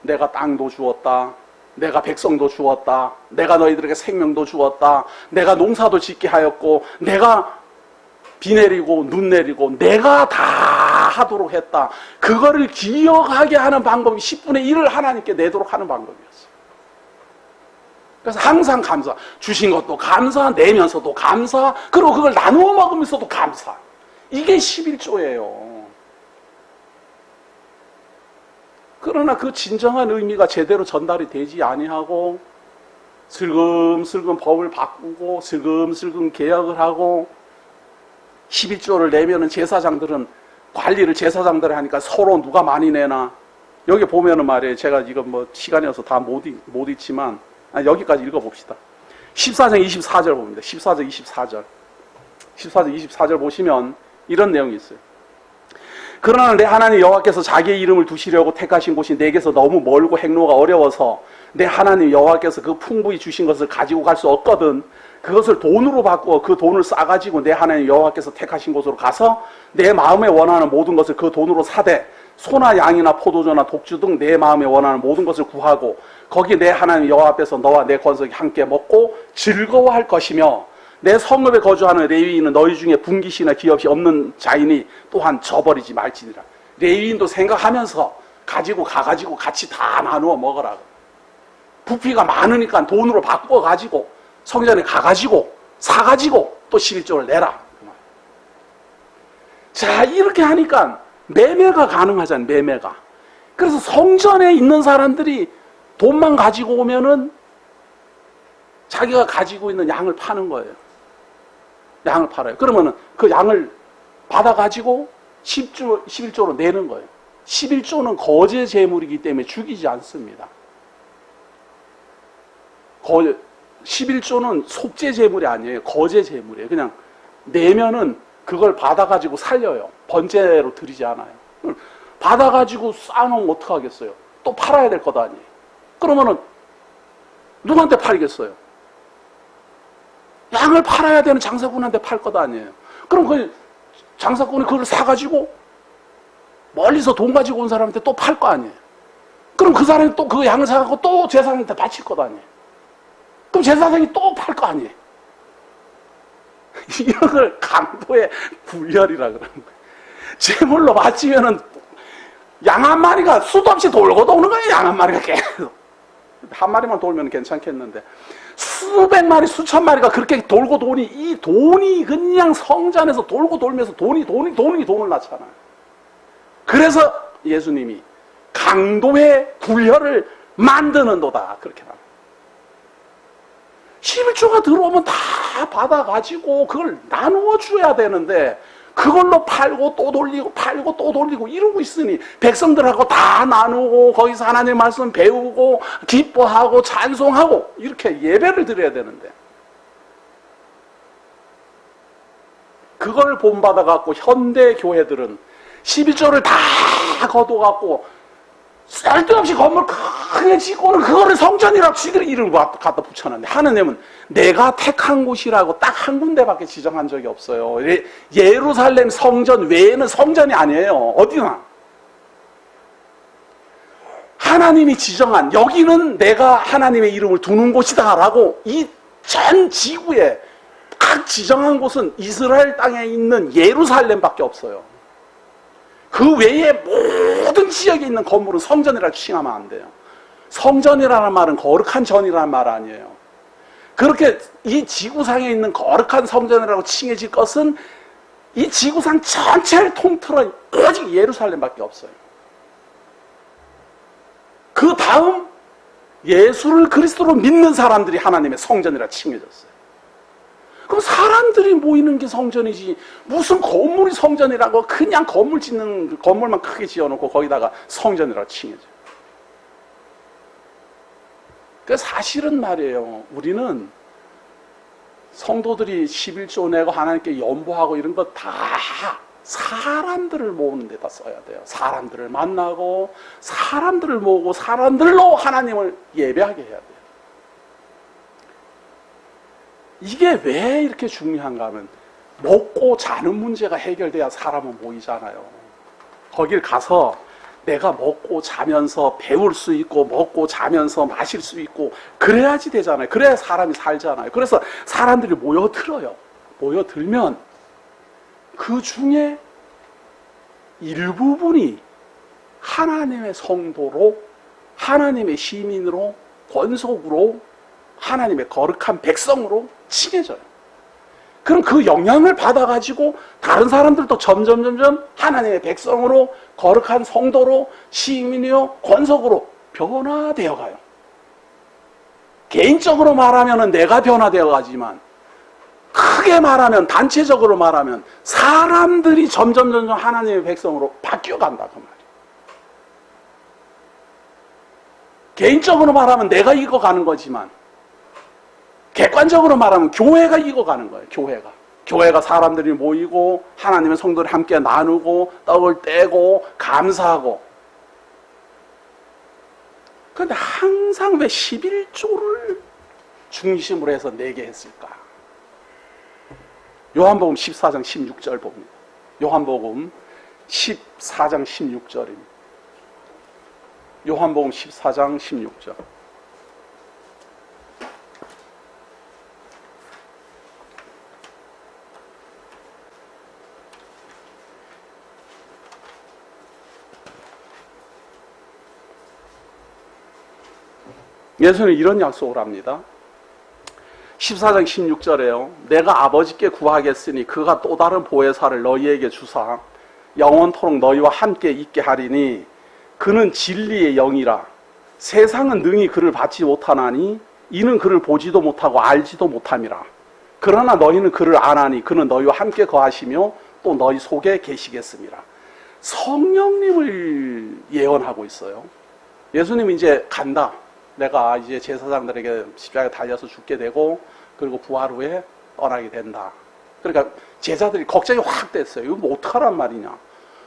내가 땅도 주었다. 내가 백성도 주었다. 내가 너희들에게 생명도 주었다. 내가 농사도 짓게 하였고 내가 비 내리고 눈 내리고 내가 다 하도록 했다. 그거를 기억하게 하는 방법이 10분의 1을 하나님께 내도록 하는 방법이었어요. 그래서 항상 감사. 주신 것도 감사, 내면서도 감사, 그리고 그걸 나누어 먹으면서도 감사. 이게 11조예요. 그러나 그 진정한 의미가 제대로 전달이 되지 아니하고 슬금슬금 법을 바꾸고 슬금슬금 개혁을 하고 11조를 내면은 제사장들은 관리를 제사장들이 하니까 서로 누가 많이 내나. 여기 보면은 말이에요. 제가 이거 뭐 시간이 없어서 다 못 읽지만 여기까지 읽어봅시다. 14장 24절 봅니다. 14장 24절. 14장 24절 보시면 이런 내용이 있어요. 그러나 내 하나님 여호와께서 자기의 이름을 두시려고 택하신 곳이 내게서 너무 멀고 행로가 어려워서 내 하나님 여호와께서 그 풍부히 주신 것을 가지고 갈 수 없거든. 그것을 돈으로 바꾸어 그 돈을 싸가지고 내 하나님 여호와께서 택하신 곳으로 가서 내 마음에 원하는 모든 것을 그 돈으로 사되 소나 양이나 포도주나 독주 등 내 마음에 원하는 모든 것을 구하고 거기 내 하나님 여호와 앞에서 너와 내 권속이 함께 먹고 즐거워할 것이며 내 성읍에 거주하는 레위인은 너희 중에 분깃이나 기업이 없는 자이니 또한 저버리지 말지니라. 레위인도 생각하면서 가지고 가가지고 같이 다 나누어 먹어라. 부피가 많으니까 돈으로 바꿔가지고 성전에 가가지고 사가지고 또 11조를 내라. 자, 이렇게 하니까 매매가 가능하잖아요. 매매가. 그래서 성전에 있는 사람들이 돈만 가지고 오면은 자기가 가지고 있는 양을 파는 거예요. 양을 팔아요. 그러면은 그 양을 받아가지고 11조로 내는 거예요. 11조는 거제 재물이기 때문에 죽이지 않습니다. 11조는 속죄 제물이 아니에요. 거제 제물이에요. 그냥 내면은 그걸 받아가지고 살려요. 번제로 드리지 않아요. 받아가지고 쌓아놓으면 어떡하겠어요? 또 팔아야 될 것 아니에요. 그러면은 누구한테 팔겠어요? 양을 팔아야 되는 장사꾼한테 팔 것 아니에요. 그럼 그 장사꾼이 그걸 사가지고 멀리서 돈 가지고 온 사람한테 또 팔 거 아니에요. 그럼 그 사람이 또 그 양을 사갖고 또 제사장한테 바칠 것 아니에요. 그럼 제사장이 또 팔 거 아니에요. 이런 걸 강도의 분열이라 그러는 거예요. 제물로 바치면은 양 한 마리가 수도 없이 돌고 도는 거예요. 양 한 마리가 계속. 한 마리만 돌면 괜찮겠는데 수백 마리, 수천 마리가 그렇게 돌고 도니 이 돈이 그냥 성전에서 돌고 돌면서 돈이 돈을 낳잖아요. 그래서 예수님이 강도의 분열을 만드는도다 그렇게 말합니다. 11조가 들어오면 다 받아가지고 그걸 나누어 줘야 되는데 그걸로 팔고 또 돌리고 팔고 또 돌리고 이러고 있으니 백성들하고 다 나누고 거기서 하나님의 말씀 배우고 기뻐하고 찬송하고 이렇게 예배를 드려야 되는데 그걸 본받아갖고 현대 교회들은 11조를 다 거둬갖고 쓸데없이 건물 크게 짓고는 그거를 성전이라고 지들이 이름을 갖다 붙여놨는데 하느님은 내가 택한 곳이라고 딱 한 군데밖에 지정한 적이 없어요. 예루살렘 성전 외에는 성전이 아니에요. 어디나 하나님이 지정한 여기는 내가 하나님의 이름을 두는 곳이다 라고 이 전 지구에 딱 지정한 곳은 이스라엘 땅에 있는 예루살렘밖에 없어요. 그 외에 모든 지역에 있는 건물은 성전이라고 칭하면 안 돼요. 성전이라는 말은 거룩한 전이라는 말 아니에요. 그렇게 이 지구상에 있는 거룩한 성전이라고 칭해질 것은 이 지구상 전체를 통틀어 오직 예루살렘밖에 없어요. 그 다음 예수를 그리스도로 믿는 사람들이 하나님의 성전이라 칭해졌어요. 그럼 사람들이 모이는 게 성전이지 무슨 건물이 성전이라고 그냥 건물 짓는 건물만 크게 지어놓고 거기다가 성전이라고 칭해져요. 그러니까 사실은 말이에요. 우리는 성도들이 11조 내고 하나님께 연보하고 이런 거 다 사람들을 모으는 데다 써야 돼요. 사람들을 만나고 사람들을 모으고 사람들로 하나님을 예배하게 해야 돼요. 이게 왜 이렇게 중요한가 하면 먹고 자는 문제가 해결돼야 사람은 모이잖아요. 거길 가서 내가 먹고 자면서 배울 수 있고 먹고 자면서 마실 수 있고 그래야지 되잖아요. 그래야 사람이 살잖아요. 그래서 사람들이 모여들어요. 모여들면 그 중에 일부분이 하나님의 성도로 하나님의 시민으로 권속으로 하나님의 거룩한 백성으로 칭해져요. 그럼 그 영향을 받아가지고 다른 사람들도 점점 하나님의 백성으로 거룩한 성도로 시민이요 권속으로 변화되어 가요. 개인적으로 말하면 내가 변화되어 가지만 크게 말하면 단체적으로 말하면 사람들이 점점 하나님의 백성으로 바뀌어 간다 그 말이에요. 개인적으로 말하면 내가 익어가는 거지만 객관적으로 말하면 교회가 익어가는 거예요. 교회가 사람들이 모이고 하나님의 성도를 함께 나누고 떡을 떼고 감사하고. 그런데 항상 왜 11조를 중심으로 해서 내게 했을까? 요한복음 14장 16절 봅니다. 요한복음 14장 16절입니다. 요한복음 14장 16절. 예수는 이런 약속을 합니다. 14장 16절에요. 내가 아버지께 구하겠으니 그가 또 다른 보혜사를 너희에게 주사 영원토록 너희와 함께 있게 하리니 그는 진리의 영이라. 세상은 능히 그를 받지 못하나니 이는 그를 보지도 못하고 알지도 못함이라. 그러나 너희는 그를 아나니 그는 너희와 함께 거하시며 또 너희 속에 계시겠습니다. 성령님을 예언하고 있어요. 예수님이 이제 간다. 내가 이제 제사장들에게 십자가에 달려서 죽게 되고 그리고 부활 후에 떠나게 된다. 그러니까 제자들이 걱정이 확 됐어요. 이거 뭐 어떡하란 말이냐.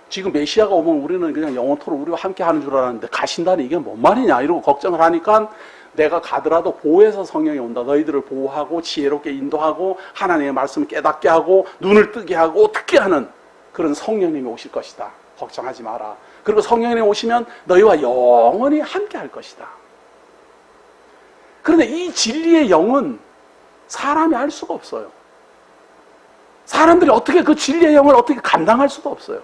지금 메시아가 오면 우리는 그냥 영원토록 우리와 함께 하는 줄 알았는데 가신다니 이게 뭔 말이냐 이러고 걱정을 하니까 내가 가더라도 보호해서 성령이 온다. 너희들을 보호하고 지혜롭게 인도하고 하나님의 말씀을 깨닫게 하고 눈을 뜨게 하고 듣게 하는 그런 성령님이 오실 것이다. 걱정하지 마라. 그리고 성령님이 오시면 너희와 영원히 함께 할 것이다. 그런데 이 진리의 영은 사람이 알 수가 없어요. 사람들이 어떻게 그 진리의 영을 어떻게 감당할 수도 없어요.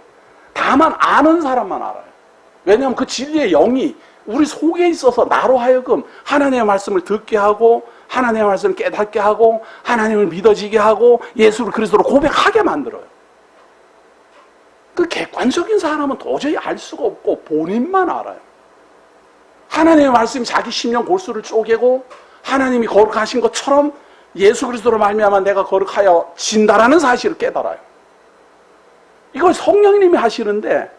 다만 아는 사람만 알아요. 왜냐하면 그 진리의 영이 우리 속에 있어서 나로 하여금 하나님의 말씀을 듣게 하고 하나님의 말씀을 깨닫게 하고 하나님을 믿어지게 하고 예수를 그리스도로 고백하게 만들어요. 그 객관적인 사람은 도저히 알 수가 없고 본인만 알아요. 하나님의 말씀이 자기 심령 골수를 쪼개고 하나님이 거룩하신 것처럼 예수 그리스도로 말미암아 내가 거룩하여 진다라는 사실을 깨달아요. 이걸 성령님이 하시는데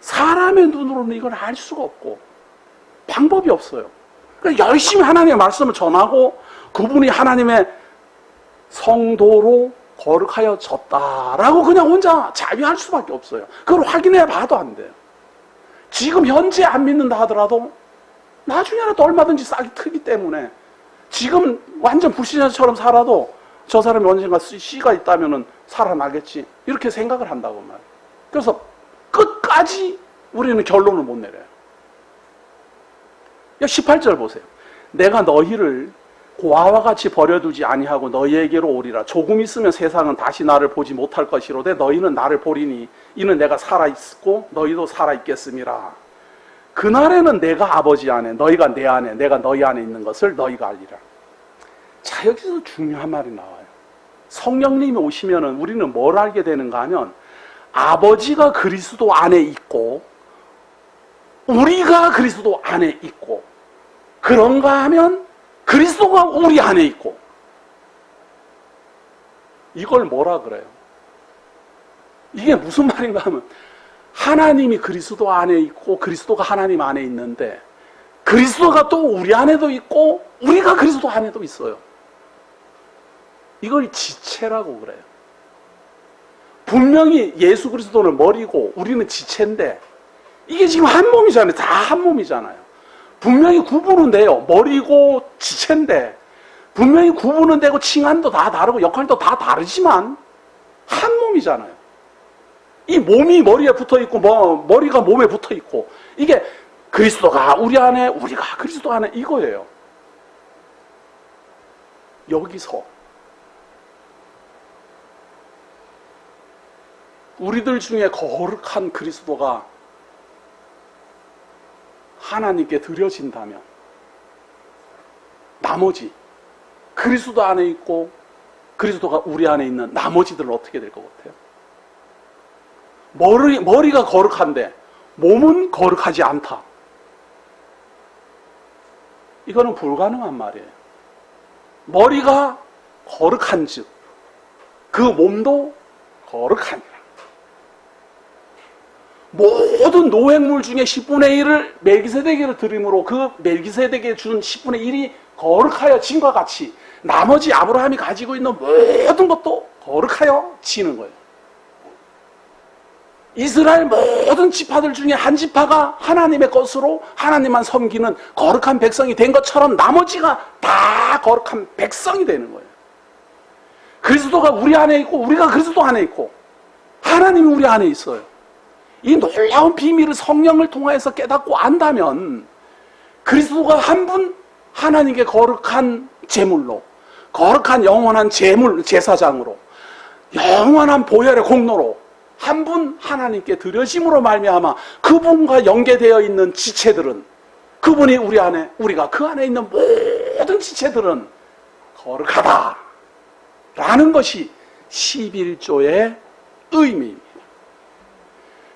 사람의 눈으로는 이걸 알 수가 없고 방법이 없어요. 그러니까 열심히 하나님의 말씀을 전하고 그분이 하나님의 성도로 거룩하여졌다라고 그냥 혼자 자비할 수밖에 없어요. 그걸 확인해 봐도 안 돼요. 지금 현재 안 믿는다 하더라도 나중에라도 얼마든지 싹이 트기 때문에 지금 완전 불신자처럼 살아도 저 사람이 언젠가 씨가 있다면 살아나겠지 이렇게 생각을 한다고 말이에요. 그래서 끝까지 우리는 결론을 못 내려요. 18절 보세요. 내가 너희를 고아와 같이 버려두지 아니하고 너희에게로 오리라. 조금 있으면 세상은 다시 나를 보지 못할 것이로되 너희는 나를 보리니 이는 내가 살아있고 너희도 살아있겠음이라. 그날에는 내가 아버지 안에 너희가 내 안에 내가 너희 안에 있는 것을 너희가 알리라. 자, 여기서 중요한 말이 나와요. 성령님이 오시면은 우리는 뭘 알게 되는가 하면 아버지가 그리스도 안에 있고 우리가 그리스도 안에 있고 그런가 하면 그리스도가 우리 안에 있고 이걸 뭐라 그래요? 이게 무슨 말인가 하면 하나님이 그리스도 안에 있고 그리스도가 하나님 안에 있는데 그리스도가 또 우리 안에도 있고 우리가 그리스도 안에도 있어요. 이걸 지체라고 그래요. 분명히 예수 그리스도는 머리고 우리는 지체인데 이게 지금 한 몸이잖아요. 다 한 몸이잖아요. 분명히 구분은 돼요. 머리고 지체인데 분명히 구분은 되고 칭한도 다 다르고 역할도 다 다르지만 한 몸이잖아요. 이 몸이 머리에 붙어있고 머리가 몸에 붙어있고 이게 그리스도가 우리 안에 우리가 그리스도 안에 이거예요. 여기서 우리들 중에 거룩한 그리스도가 하나님께 드려진다면 나머지 그리스도 안에 있고 그리스도가 우리 안에 있는 나머지들은 어떻게 될 것 같아요? 머리가 거룩한데 몸은 거룩하지 않다. 이거는 불가능한 말이에요. 머리가 거룩한 즉 그 몸도 거룩하니라. 모든 노획물 중에 10분의 1을 멜기세덱에게 드림으로 그 멜기세덱에 준 10분의 1이 거룩하여 진과 같이 나머지 아브라함이 가지고 있는 모든 것도 거룩하여 지는 거예요. 이스라엘 모든 지파들 중에 한 지파가 하나님의 것으로 하나님만 섬기는 거룩한 백성이 된 것처럼 나머지가 다 거룩한 백성이 되는 거예요. 그리스도가 우리 안에 있고 우리가 그리스도 안에 있고 하나님이 우리 안에 있어요. 이 놀라운 비밀을 성령을 통해서 깨닫고 안다면 그리스도가 한 분 하나님께 거룩한 제물로 거룩한 영원한 제사장으로 영원한 보혈의 공로로 한 분 하나님께 드려짐으로 말미암아 그분과 연계되어 있는 지체들은 그분이 우리 안에 우리가 그 안에 있는 모든 지체들은 거룩하다 라는 것이 11조의 의미입니다.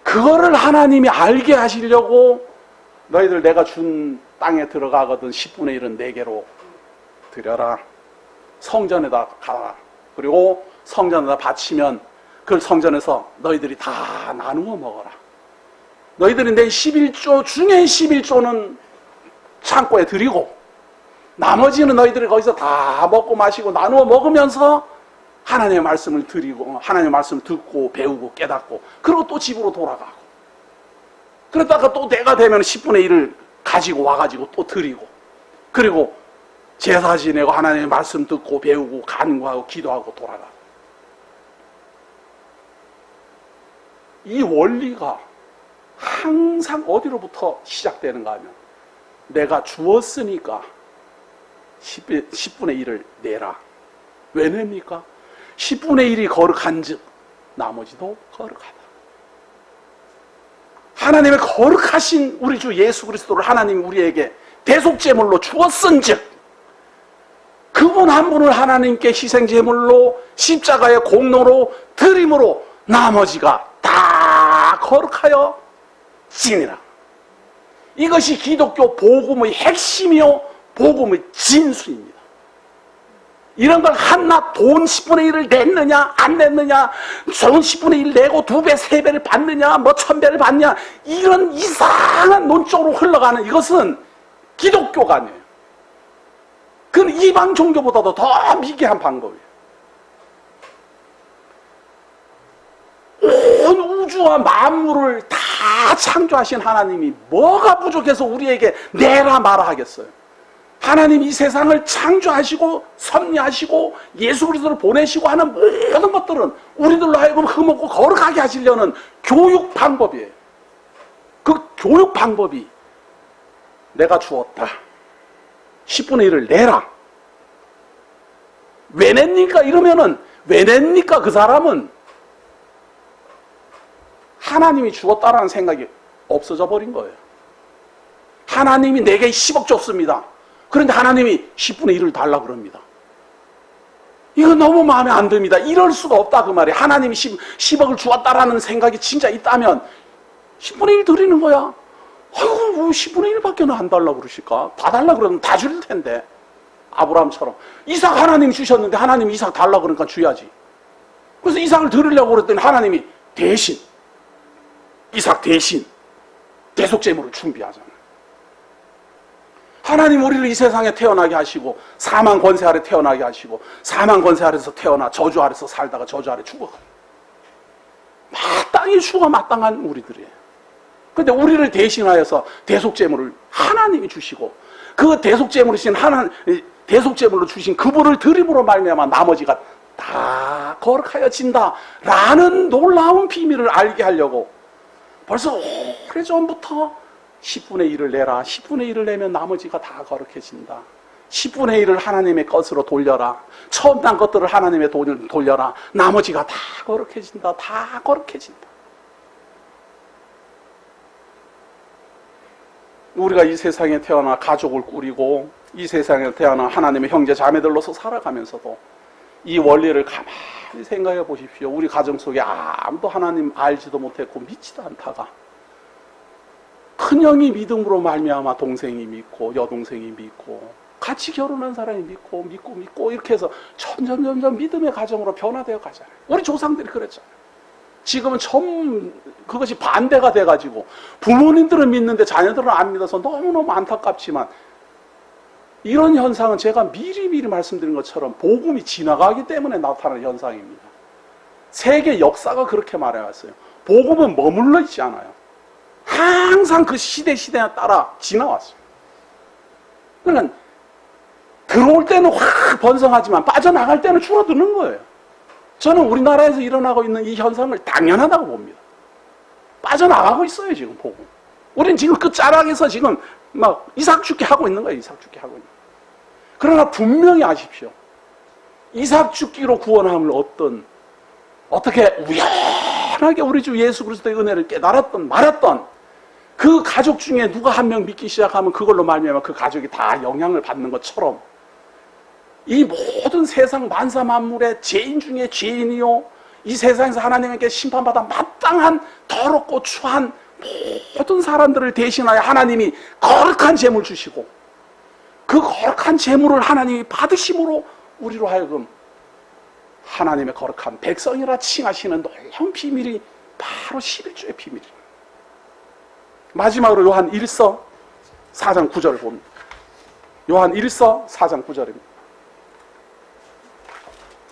그거를 하나님이 알게 하시려고 너희들 내가 준 땅에 들어가거든 10분의 1은 내게로 드려라. 성전에다 가라. 그리고 성전에다 바치면 그 성전에서 너희들이 다 나누어 먹어라. 너희들이 내 11조 중에 11조는 창고에 드리고 나머지는 너희들이 거기서 다 먹고 마시고 나누어 먹으면서 하나님의 말씀을 드리고 하나님의 말씀을 듣고 배우고 깨닫고 그리고 또 집으로 돌아가고 그러다가 또 때가 되면 10분의 1을 가지고 와가지고 또 드리고 그리고 제사 지내고 하나님의 말씀 듣고 배우고 간구하고 기도하고 돌아가고 이 원리가 항상 어디로부터 시작되는가 하면 내가 주었으니까 10분의 1을 내라. 왜 냅니까? 10분의 1이 거룩한 즉 나머지도 거룩하다. 하나님의 거룩하신 우리 주 예수 그리스도를 하나님이 우리에게 대속제물로 주었은 즉 그분 한 분을 하나님께 희생제물로 십자가의 공로로 드림으로 나머지가 다 거룩하여 지니라. 이것이 기독교 복음의 핵심이요 복음의 진수입니다. 이런 걸 한낱 돈 10분의 1을 냈느냐 안 냈느냐 돈 10분의 1 내고 2배 3배를 받느냐 뭐 1000배를 받냐 이런 이상한 논적으로 흘러가는 이것은 기독교가 아니에요. 그건 이방 종교보다도 더 미개한 방법이에요. 온 우주와 만물을 다 창조하신 하나님이 뭐가 부족해서 우리에게 내라 마라 하겠어요. 하나님이 이 세상을 창조하시고 섭리하시고 예수 그리스도를 보내시고 하는 모든 것들은 우리들로 하여금 흠없고 거룩하게 하시려는 교육 방법이에요. 그 교육 방법이 내가 주었다. 10분의 1을 내라. 왜 냅니까? 이러면은 왜 냅니까? 그 사람은 하나님이 주었다라는 생각이 없어져 버린 거예요. 하나님이 내게 10억 줬습니다. 그런데 하나님이 10분의 1을 달라 그럽니다. 이거 너무 마음에 안 듭니다. 이럴 수가 없다 그 말이에요. 하나님이 10억을 주었다라는 생각이 진짜 있다면 10분의 1 드리는 거야. 아이고 뭐 10분의 1밖에 안 달라 그러실까? 다 달라 그러면 다 줄 텐데. 아브라함처럼 이삭 하나님이 주셨는데 하나님이 이삭 달라 그러니까 줘야지. 그래서 이삭을 드리려고 그랬더니 하나님이 대신 이삭 대신 대속제물을 준비하잖아요. 하나님 우리를 이 세상에 태어나게 하시고 사망 권세 아래 태어나게 하시고 사망 권세 아래서 태어나 저주 아래서 살다가 저주 아래 죽어가요. 마땅히 죽어 마땅한 우리들이에요. 그런데 우리를 대신하여서 대속제물을 하나님이 주시고 그 대속제물로 주신 대속제물로 주신 그분을 드림으로 말미암아 나머지가 다 거룩하여진다라는 놀라운 비밀을 알게 하려고 벌써 오래전부터 10분의 1을 내라. 10분의 1을 내면 나머지가 다 거룩해진다. 10분의 1을 하나님의 것으로 돌려라. 처음 난 것들을 하나님의 돈을 돌려라. 나머지가 다 거룩해진다. 다 거룩해진다. 우리가 이 세상에 태어나 가족을 꾸리고 이 세상에 태어나 하나님의 형제 자매들로서 살아가면서도 이 원리를 가만히 생각해 보십시오. 우리 가정 속에 아무도 하나님 알지도 못했고 믿지도 않다가 큰형이 믿음으로 말미암아 동생이 믿고 여동생이 믿고 같이 결혼한 사람이 믿고 이렇게 해서 점점 믿음의 가정으로 변화되어 가잖아요. 우리 조상들이 그랬잖아요. 지금은 그것이 반대가 돼가지고 부모님들은 믿는데 자녀들은 안 믿어서 너무너무 안타깝지만 이런 현상은 제가 미리 말씀드린 것처럼 복음이 지나가기 때문에 나타나는 현상입니다. 세계 역사가 그렇게 말해왔어요. 복음은 머물러 있지 않아요. 항상 그 시대에 따라 지나왔어요. 그러니까 들어올 때는 확 번성하지만 빠져나갈 때는 줄어드는 거예요. 저는 우리나라에서 일어나고 있는 이 현상을 당연하다고 봅니다. 빠져나가고 있어요, 지금 복음. 우리는 지금 끝자락에서 지금 막 이삭 죽게 하고 있는 거예요, 이삭 죽게 하고 있는 거예요. 그러나 분명히 아십시오. 이삭 죽기로 구원함을 어떻게 우연하게 우리 주 예수 그리스도의 은혜를 깨달았던 말았던 그 가족 중에 누가 한 명 믿기 시작하면 그걸로 말미암아 그 가족이 다 영향을 받는 것처럼 이 모든 세상 만사 만물의 죄인 중에 죄인이요 이 세상에서 하나님께 심판받아 마땅한 더럽고 추한 모든 사람들을 대신하여 하나님이 거룩한 재물 주시고 그 거룩한 재물을 하나님이 받으심으로 우리로 하여금 하나님의 거룩한 백성이라 칭하시는 놀라운 비밀이 바로 11조의 비밀입니다. 마지막으로 요한 1서 4장 9절을 봅니다. 요한 1서 4장 9절입니다.